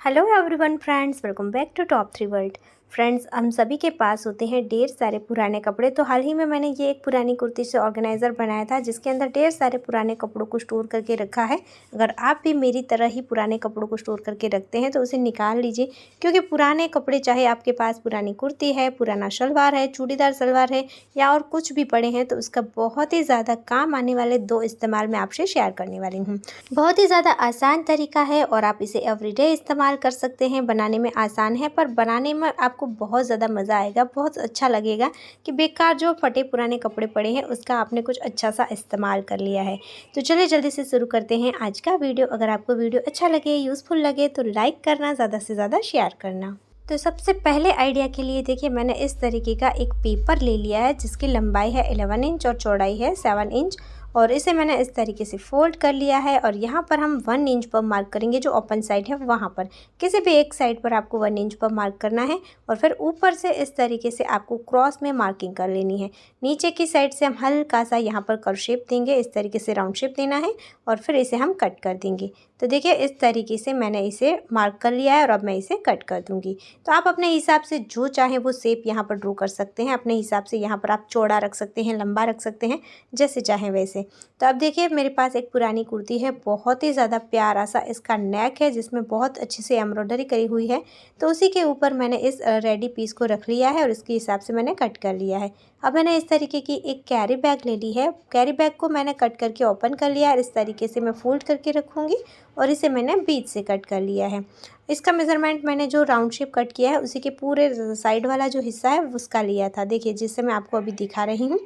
Hello everyone friends, welcome back to top 3 world. Friends, हम सभी के पास होते हैं ढेर सारे पुराने कपड़े। तो हाल ही में मैंने ये एक पुरानी कुर्ती से ऑर्गेनाइज़र बनाया था जिसके अंदर ढेर सारे पुराने कपड़ों को स्टोर करके रखा है। अगर आप भी मेरी तरह ही पुराने कपड़ों को स्टोर करके रखते हैं तो उसे निकाल लीजिए, क्योंकि पुराने कपड़े, चाहे आपके पास पुरानी कुर्ती है, पुराना शलवार है, चूड़ीदार सलवार है या और कुछ भी पड़े हैं, तो उसका बहुत ही ज़्यादा काम आने वाले 2 इस्तेमाल मैं आपसे शेयर करने वाली हूँ। बहुत ही ज़्यादा आसान तरीका है और आप इसे एवरीडे इस्तेमाल कर सकते हैं। बनाने में आसान है पर बनाने में आपको बहुत ज़्यादा मज़ा आएगा, बहुत अच्छा लगेगा कि बेकार जो फटे पुराने कपड़े पड़े हैं उसका आपने कुछ अच्छा सा इस्तेमाल कर लिया है। तो चलिए जल्दी से शुरू करते हैं आज का वीडियो। अगर आपको वीडियो अच्छा लगे, यूज़फुल लगे तो लाइक करना, ज़्यादा से ज़्यादा शेयर करना। तो सबसे पहले आइडिया के लिए देखिए, मैंने इस तरीके का एक पेपर ले लिया है जिसकी लंबाई है 11 इंच और चौड़ाई है 7 इंच, और इसे मैंने इस तरीके से फोल्ड कर लिया है। और यहाँ पर हम 1 इंच पर मार्क करेंगे, जो ओपन साइड है वहाँ पर। किसी भी एक साइड पर आपको 1 इंच पर मार्क करना है और फिर ऊपर से इस तरीके से आपको क्रॉस में मार्किंग कर लेनी है। नीचे की साइड से हम हल्का सा यहाँ पर कर्व शेप देंगे, इस तरीके से राउंड शेप देना है और फिर इसे हम कट कर देंगे। तो देखिए इस तरीके से मैंने इसे मार्क कर लिया है और अब मैं इसे कट कर दूँगी। तो आप अपने हिसाब से जो चाहें वो शेप यहाँ पर ड्रॉ कर सकते हैं। अपने हिसाब से यहाँ पर आप चौड़ा रख सकते हैं, लंबा रख सकते हैं, जैसे चाहें वैसे। तो अब देखिए मेरे पास एक पुरानी कुर्ती है, बहुत ही ज़्यादा प्यारा सा इसका नेक है जिसमें बहुत अच्छे से एम्ब्रॉयडरी करी हुई है। तो उसी के ऊपर मैंने इस रेडी पीस को रख लिया है और इसके हिसाब से मैंने कट कर लिया है। अब मैंने इस तरीके की एक कैरी बैग ले ली है। कैरी बैग को मैंने कट करके ओपन कर लिया है और इस तरीके से मैं फोल्ड करके रखूँगी और इसे मैंने बीच से कट कर लिया है। इसका मेज़रमेंट मैंने जो राउंड शेप कट किया है उसी के पूरे साइड वाला जो हिस्सा है उसका लिया था। देखिए जिससे मैं आपको अभी दिखा रही हूँ।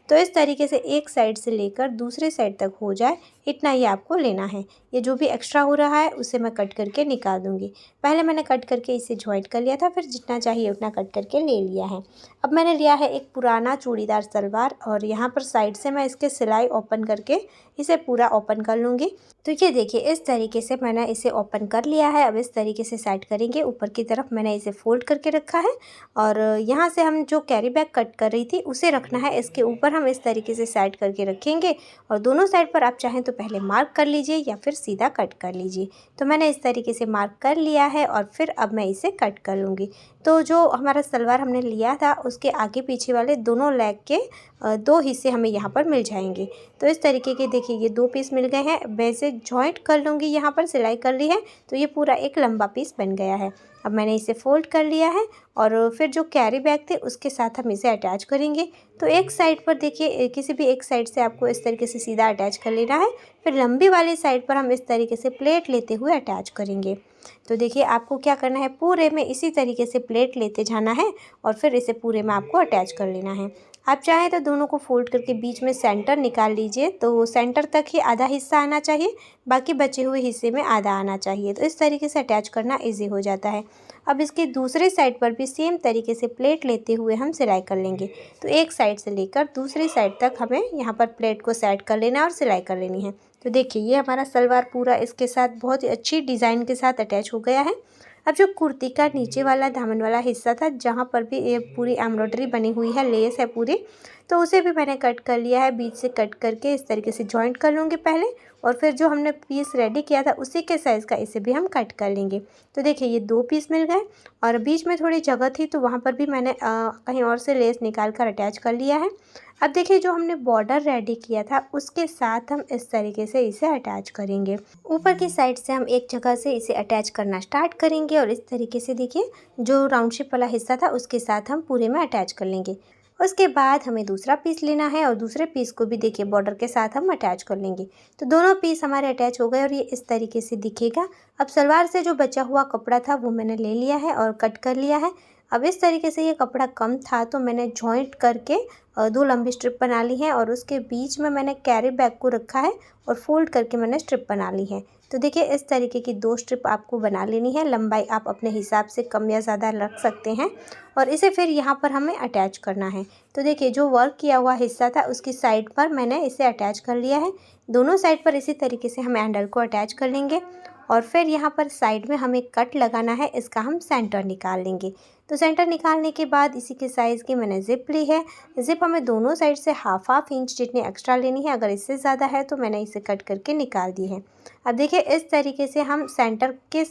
तो इस तरीके से एक साइड से लेकर दूसरे साइड तक हो जाए, इतना ही आपको लेना है। ये जो भी एक्स्ट्रा हो रहा है उसे मैं कट करके निकाल दूँगी। पहले मैंने कट करके इसे जॉइंट कर लिया था, फिर जितना चाहिए उतना कट करके ले लिया है। अब मैंने लिया है एक पुराना चूड़ीदार सलवार और यहाँ पर साइड से मैं इसके सिलाई ओपन करके इसे पूरा ओपन कर लूँगी। तो ये देखिए इस तरीके से मैंने इसे ओपन कर लिया है। अब इस तरीके से साइड करेंगे, ऊपर की तरफ मैंने इसे फोल्ड करके रखा है और यहाँ से हम जो कैरी बैग कट कर रही थी उसे रखना है। इसके ऊपर हम इस तरीके से साइड करके रखेंगे और दोनों साइड पर आप चाहें तो पहले मार्क कर लीजिए या फिर सीधा कट कर लीजिए। तो मैंने इस तरीके से मार्क कर लिया है और फिर अब मैं इसे कट कर लूँगी। तो जो हमारा सलवार हमने लिया था उसके आगे पीछे वाले दोनों लेग के 2 हिस्से हमें यहाँ पर मिल जाएंगे। तो इस तरीके के देखिए ये 2 पीस मिल गए हैं। मैं इसे जॉइंट कर लूँगी, यहाँ पर सिलाई कर ली है तो ये पूरा एक लंबा पीस बन गया है। अब मैंने इसे फोल्ड कर लिया है और फिर जो कैरी बैग थे उसके साथ हम इसे अटैच करेंगे। तो एक साइड पर देखिए, किसी भी एक साइड से आपको इस तरीके से सीधा अटैच कर लेना है, फिर लंबी वाली साइड पर हम इस तरीके से प्लेट लेते हुए अटैच करेंगे। तो देखिए आपको क्या करना है, पूरे में इसी तरीके से प्लेट लेते जाना है और फिर इसे पूरे में आपको अटैच कर लेना है। आप चाहें तो दोनों को फोल्ड करके बीच में सेंटर निकाल लीजिए, तो सेंटर तक ही आधा हिस्सा आना चाहिए, बाकी बचे हुए हिस्से में आधा आना चाहिए। तो इस तरीके से अटैच करना इजी हो जाता है। अब इसके दूसरे साइड पर भी सेम तरीके से प्लेट लेते हुए हम सिलाई कर लेंगे। तो एक साइड से लेकर दूसरी साइड तक हमें यहाँ पर प्लेट को सेट कर लेना है और सिलाई कर लेनी है। तो देखिए ये हमारा सलवार पूरा इसके साथ बहुत ही अच्छी डिज़ाइन के साथ अटैच हो गया है। अब जो कुर्ती का नीचे वाला दामन वाला हिस्सा था, जहाँ पर भी ये पूरी एम्ब्रॉयडरी बनी हुई है, लेस है पूरी, तो उसे भी मैंने कट कर लिया है। बीच से कट करके इस तरीके से जॉइंट कर लूँगी पहले और फिर जो हमने पीस रेडी किया था उसी के साइज़ का इसे भी हम कट कर लेंगे। तो देखिए ये 2 पीस मिल गए और बीच में थोड़ी जगह थी तो वहाँ पर भी मैंने कहीं और से लेस निकाल कर अटैच कर लिया है। अब देखिए जो हमने बॉर्डर रेडी किया था उसके साथ हम इस तरीके से इसे अटैच करेंगे। ऊपर की साइड से हम एक जगह से इसे अटैच करना स्टार्ट करेंगे और इस तरीके से देखिए जो राउंड शेप वाला हिस्सा था उसके साथ हम पूरे में अटैच कर लेंगे। उसके बाद हमें दूसरा पीस लेना है और दूसरे पीस को भी देखिए बॉर्डर के साथ हम अटैच कर लेंगे। तो दोनों पीस हमारे अटैच हो गए और ये इस तरीके से दिखेगा। अब सलवार से जो बचा हुआ कपड़ा था वो मैंने ले लिया है और कट कर लिया है। अब इस तरीके से ये कपड़ा कम था तो मैंने जॉइंट करके 2 लंबी स्ट्रिप बना ली हैं और उसके बीच में मैंने कैरी बैग को रखा है और फोल्ड करके मैंने स्ट्रिप बना ली है। तो देखिए इस तरीके की 2 स्ट्रिप आपको बना लेनी है। लंबाई आप अपने हिसाब से कम या ज़्यादा रख सकते हैं और इसे फिर यहाँ पर हमें अटैच करना है। तो देखिए जो वर्क किया हुआ हिस्सा था उसकी साइड पर मैंने इसे अटैच कर लिया है। दोनों साइड पर इसी तरीके से हम हैंडल को अटैच कर लेंगे और फिर यहाँ पर साइड में हमें कट लगाना है, इसका हम सेंटर निकाल लेंगे। तो सेंटर निकालने के बाद इसी के साइज़ की मैंने ज़िप ली है। ज़िप हमें दोनों साइड से हाफ इंच जितनी एक्स्ट्रा लेनी है, अगर इससे ज़्यादा है तो मैंने इसे कट करके निकाल दी है। अब देखिए इस तरीके से हम सेंटर के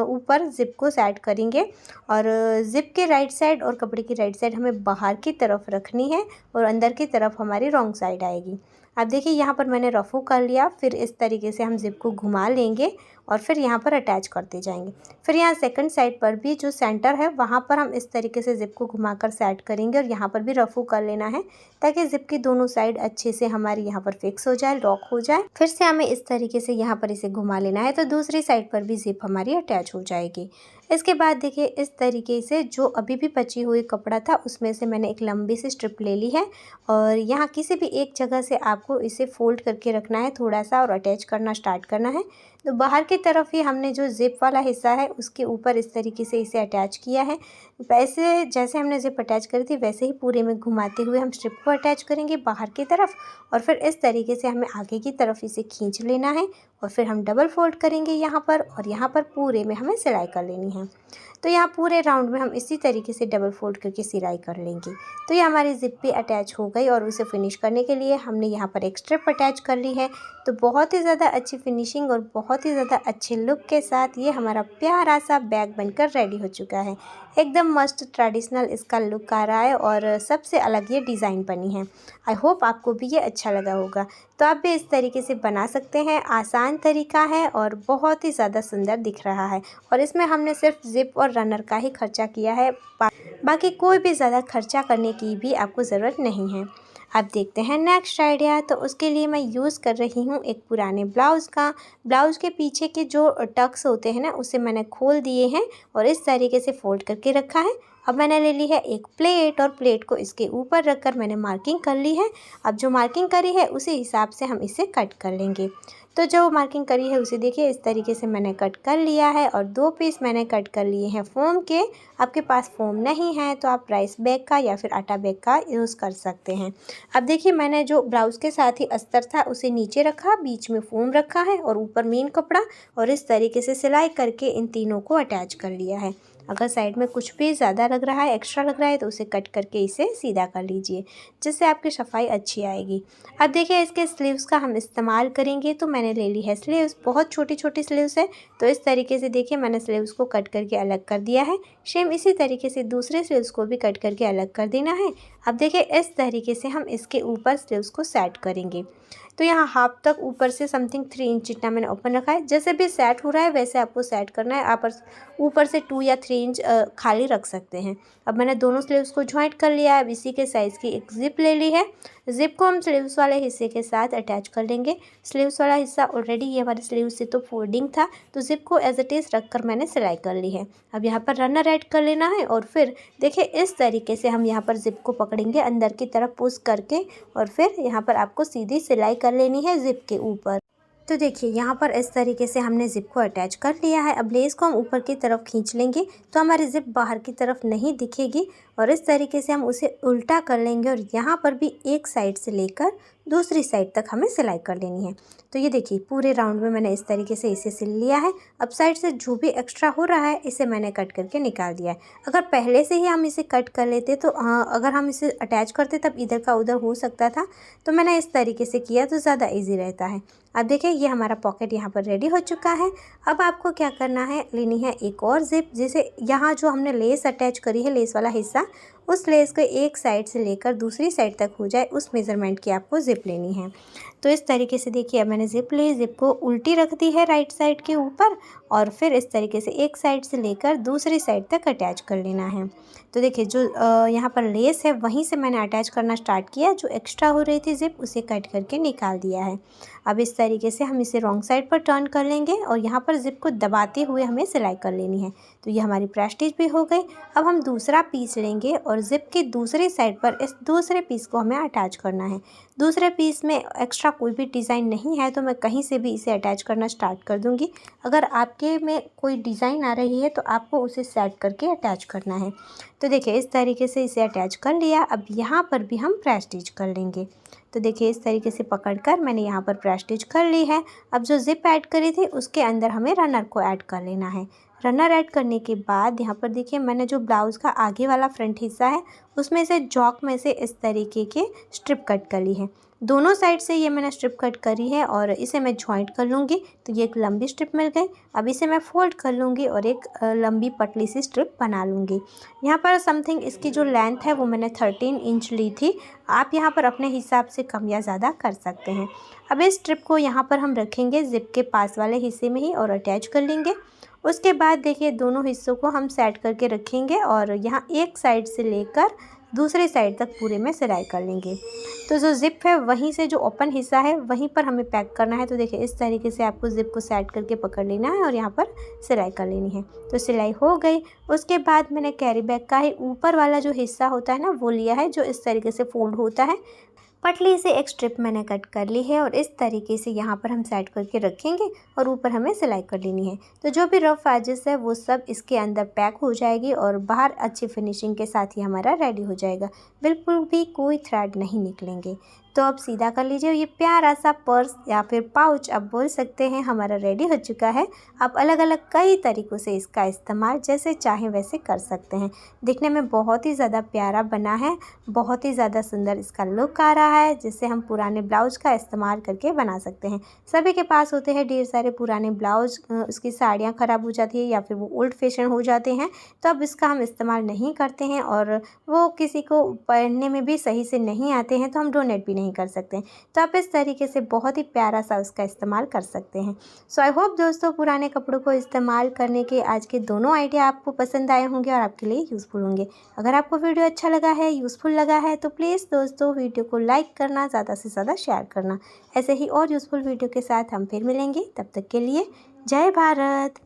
ऊपर ज़िप को सेट करेंगे और ज़िप के राइट साइड और कपड़े की राइट साइड हमें बाहर की तरफ रखनी है और अंदर की तरफ हमारी रॉन्ग साइड आएगी। अब देखिए यहाँ पर मैंने रफू कर लिया, फिर इस तरीके से हम ज़िप को घुमा लेंगे और फिर यहाँ पर अटैच करते जाएंगे। फिर यहाँ सेकंड साइड पर भी जो सेंटर है वहाँ पर हम इस तरीके से ज़िप को घुमाकर सेट करेंगे और यहाँ पर भी रफू कर लेना है ताकि ज़िप की दोनों साइड अच्छे से हमारी यहाँ पर फिक्स हो जाए, लॉक हो जाए। फिर से हमें इस तरीके से यहाँ पर इसे घुमा लेना है तो दूसरी साइड पर भी ज़िप हमारी अटैच हो जाएगी। इसके बाद देखिए इस तरीके से जो अभी भी बची हुई कपड़ा था उसमें से मैंने एक लंबी सी स्ट्रिप ले ली है और यहाँ किसी भी एक जगह से आपको इसे फोल्ड करके रखना है थोड़ा सा और अटैच करना स्टार्ट करना है। तो बाहर की तरफ ही हमने जो ज़िप वाला हिस्सा है उसके ऊपर इस तरीके से इसे अटैच किया है। वैसे जैसे हमने ज़िप अटैच करी थी वैसे ही पूरे में घुमाते हुए हम स्ट्रिप को अटैच करेंगे बाहर की तरफ और फिर इस तरीके से हमें आगे की तरफ इसे खींच लेना है और फिर हम डबल फोल्ड करेंगे यहाँ पर और यहाँ पर पूरे में हमें सिलाई कर लेनी है। तो यहाँ पूरे राउंड में हम इसी तरीके से डबल फोल्ड करके सिलाई कर लेंगे। तो ये हमारी ज़िप भी अटैच हो गई और उसे फिनिश करने के लिए हमने यहाँ पर एक स्ट्रिप अटैच कर ली है। तो बहुत ही ज़्यादा अच्छी फिनिशिंग और बहुत ही ज़्यादा अच्छे लुक के साथ ये हमारा प्यारा सा बैग बनकर रेडी हो चुका है। एकदम मस्त ट्रेडिशनल इसका लुक आ रहा है और सबसे अलग ये डिज़ाइन बनी है। आई होप आपको भी ये अच्छा लगा होगा। तो आप भी इस तरीके से बना सकते हैं, आसान तरीका है और बहुत ही ज़्यादा सुंदर दिख रहा है और इसमें हमने सिर्फ ज़िप और रनर का ही खर्चा किया है, बाकी कोई भी ज़्यादा खर्चा करने की भी आपको ज़रूरत नहीं है। अब देखते हैं नेक्स्ट आइडिया। तो उसके लिए मैं यूज़ कर रही हूँ एक पुराने ब्लाउज़ के पीछे के जो टक्स होते हैं ना उसे मैंने खोल दिए हैं और इस तरीके से फोल्ड करके रखा है। अब मैंने ले ली है एक प्लेट और प्लेट को इसके ऊपर रखकर मैंने मार्किंग कर ली है। अब जो मार्किंग करी है उसी हिसाब से हम इसे कट कर लेंगे। तो जो मार्किंग करी है उसे देखिए इस तरीके से मैंने कट कर लिया है और 2 पीस मैंने कट कर लिए हैं फोम के। आपके पास फोम नहीं है तो आप राइस बैग का या फिर आटा बैग का यूज़ कर सकते हैं। अब देखिए मैंने जो ब्लाउज़ के साथ ही अस्तर था उसे नीचे रखा, बीच में फोम रखा है और ऊपर मेन कपड़ा और इस तरीके से सिलाई करके इन तीनों को अटैच कर लिया है। अगर साइड में कुछ भी ज़्यादा लग रहा है, एक्स्ट्रा लग रहा है तो उसे कट करके इसे सीधा कर लीजिए जिससे आपकी सफाई अच्छी आएगी। अब देखिए इसके स्लीव्स का हम इस्तेमाल करेंगे। तो मैंने ले ली है स्लीव्स, बहुत छोटी छोटी स्लीव्स है तो इस तरीके से देखिए मैंने स्लीव्स को कट करके अलग कर दिया है। सेम इसी तरीके से दूसरे स्लीव्स को भी कट करके अलग कर देना है। अब देखिए इस तरीके से हम इसके ऊपर स्लीव्स को सेट करेंगे। तो यहाँ हाफ तक ऊपर से समथिंग 3 इंच जितना मैंने ओपन रखा है। जैसे भी सेट हो रहा है वैसे आपको सेट करना है। आप ऊपर से 2 या 3 इंच खाली रख सकते हैं। अब मैंने दोनों स्लीव्स को जॉइंट कर लिया है। अब इसी के साइज़ की एक ज़िप ले ली है। ज़िप को हम स्लीव्स वाले हिस्से के साथ अटैच कर लेंगे। स्लीव्स वाला हिस्सा ऑलरेडी ये हमारे स्लीव से तो फोल्डिंग था तो ज़िप को एज इट इज़ रख कर मैंने सिलाई कर ली है। अब यहाँ पर रनर ऐड कर लेना है और फिर देखिए इस तरीके से हम यहाँ पर ज़िप को पकड़ेंगे अंदर की तरफ पुश करके और फिर यहाँ पर आपको सीधी सिलाई कर लेनी है ज़िप के ऊपर। तो देखिए यहाँ पर इस तरीके से हमने ज़िप को अटैच कर लिया है। अब लेस को हम ऊपर की तरफ खींच लेंगे तो हमारी ज़िप बाहर की तरफ नहीं दिखेगी और इस तरीके से हम उसे उल्टा कर लेंगे और यहाँ पर भी एक साइड से लेकर दूसरी साइड तक हमें सिलाई कर लेनी है। तो ये देखिए पूरे राउंड में मैंने इस तरीके से इसे सिल लिया है। अब साइड से जो भी एक्स्ट्रा हो रहा है इसे मैंने कट करके निकाल दिया है। अगर पहले से ही हम इसे कट कर लेते तो अगर हम इसे अटैच करते तब इधर का उधर हो सकता था, तो मैंने इस तरीके से किया तो ज़्यादा ईजी रहता है। अब देखिए ये हमारा पॉकेट यहाँ पर रेडी हो चुका है। अब आपको क्या करना है, लेनी है एक और ज़िप। जैसे यहाँ जो हमने लेस अटैच करी है, लेस वाला हिस्सा, उस लेस को एक साइड से लेकर दूसरी साइड तक हो जाए उस मेज़रमेंट की आपको ज़िप लेनी है। तो इस तरीके से देखिए अब मैंने ज़िप ली, ज़िप को उल्टी रख दी है राइट साइड के ऊपर और फिर इस तरीके से एक साइड से लेकर दूसरी साइड तक अटैच कर लेना है। तो देखिए जो यहाँ पर लेस है वहीं से मैंने अटैच करना स्टार्ट किया, जो एक्स्ट्रा हो रही थी ज़िप उसे कट करके निकाल दिया है। अब इस तरीके से हम इसे रॉन्ग साइड पर टर्न कर लेंगे और यहाँ पर ज़िप को दबाते हुए हमें सिलाई कर लेनी है। तो ये हमारी प्रेस्टीज भी हो गई। अब हम दूसरा पीस लेंगे और ज़िप की दूसरी साइड पर इस दूसरे पीस को हमें अटैच करना है। दूसरे पीस में एक्स्ट्रा कोई भी डिज़ाइन नहीं है तो मैं कहीं से भी इसे अटैच करना स्टार्ट कर दूँगी। अगर आपके में कोई डिज़ाइन आ रही है तो आपको उसे सेट करके अटैच करना है। तो देखिए इस तरीके से इसे अटैच कर लिया। अब यहाँ पर भी हम प्रेस्टीज कर लेंगे। तो देखिए इस तरीके से पकड़कर मैंने यहाँ पर प्रेस्टिज कर ली है। अब जो ज़िप ऐड करी थी उसके अंदर हमें रनर को ऐड कर लेना है। रनर ऐड करने के बाद यहाँ पर देखिए मैंने जो ब्लाउज़ का आगे वाला फ्रंट हिस्सा है उसमें से जॉक में से इस तरीके के स्ट्रिप कट कर ली है। दोनों साइड से ये मैंने स्ट्रिप कट करी है और इसे मैं जॉइंट कर लूँगी। तो ये एक लंबी स्ट्रिप मिल गई। अब इसे मैं फोल्ड कर लूँगी और एक लंबी पतली सी स्ट्रिप बना लूँगी। यहाँ पर समथिंग इसकी जो लेंथ है वो मैंने 13 इंच ली थी। आप यहाँ पर अपने हिसाब से कम या ज़्यादा कर सकते हैं। अब इस स्ट्रिप को यहाँ पर हम रखेंगे ज़िप के पास वाले हिस्से में ही और अटैच कर लेंगे। उसके बाद देखिए दोनों हिस्सों को हम सेट करके रखेंगे और यहाँ एक साइड से लेकर दूसरे साइड तक पूरे में सिलाई कर लेंगे। तो जो ज़िप है वहीं से जो ओपन हिस्सा है वहीं पर हमें पैक करना है। तो देखिए इस तरीके से आपको ज़िप को सेट करके पकड़ लेना है और यहाँ पर सिलाई कर लेनी है। तो सिलाई हो गई। उसके बाद मैंने कैरी बैग का ही ऊपर वाला जो हिस्सा होता है ना वो लिया है, जो इस तरीके से फोल्ड होता है। पतली से एक स्ट्रिप मैंने कट कर ली है और इस तरीके से यहाँ पर हम सेट करके रखेंगे और ऊपर हमें सिलाई कर लेनी है। तो जो भी रफ एजेस है वो सब इसके अंदर पैक हो जाएगी और बाहर अच्छी फिनिशिंग के साथ ही हमारा रेडी हो जाएगा। बिल्कुल भी कोई थ्रेड नहीं निकलेंगे। तो अब सीधा कर लीजिए। ये प्यारा सा पर्स या फिर पाउच आप बोल सकते हैं हमारा रेडी हो चुका है। आप अलग अलग कई तरीक़ों से इसका इस्तेमाल जैसे चाहें वैसे कर सकते हैं। दिखने में बहुत ही ज़्यादा प्यारा बना है, बहुत ही ज़्यादा सुंदर इसका लुक आ रहा है, जिससे हम पुराने ब्लाउज का इस्तेमाल करके बना सकते हैं। सभी के पास होते हैं ढेर सारे पुराने ब्लाउज, उसकी साड़ियाँ ख़राब हो जाती है या फिर वो ओल्ड फैशन हो जाते हैं। तो अब इसका हम इस्तेमाल नहीं करते हैं और वो किसी को पहनने में भी सही से नहीं आते हैं, तो हम डोनेट भी नहीं कर सकते हैं। तो आप इस तरीके से बहुत ही प्यारा सा उसका इस्तेमाल कर सकते हैं। सो आई होप दोस्तों पुराने कपड़ों को इस्तेमाल करने के आज के दोनों आइडिया आपको पसंद आए होंगे और आपके लिए यूज़फुल होंगे। अगर आपको वीडियो अच्छा लगा है, यूज़फुल लगा है तो प्लीज़ दोस्तों वीडियो को लाइक करना, ज़्यादा से ज़्यादा शेयर करना। ऐसे ही और यूज़फुल वीडियो के साथ हम फिर मिलेंगे। तब तक के लिए जय भारत।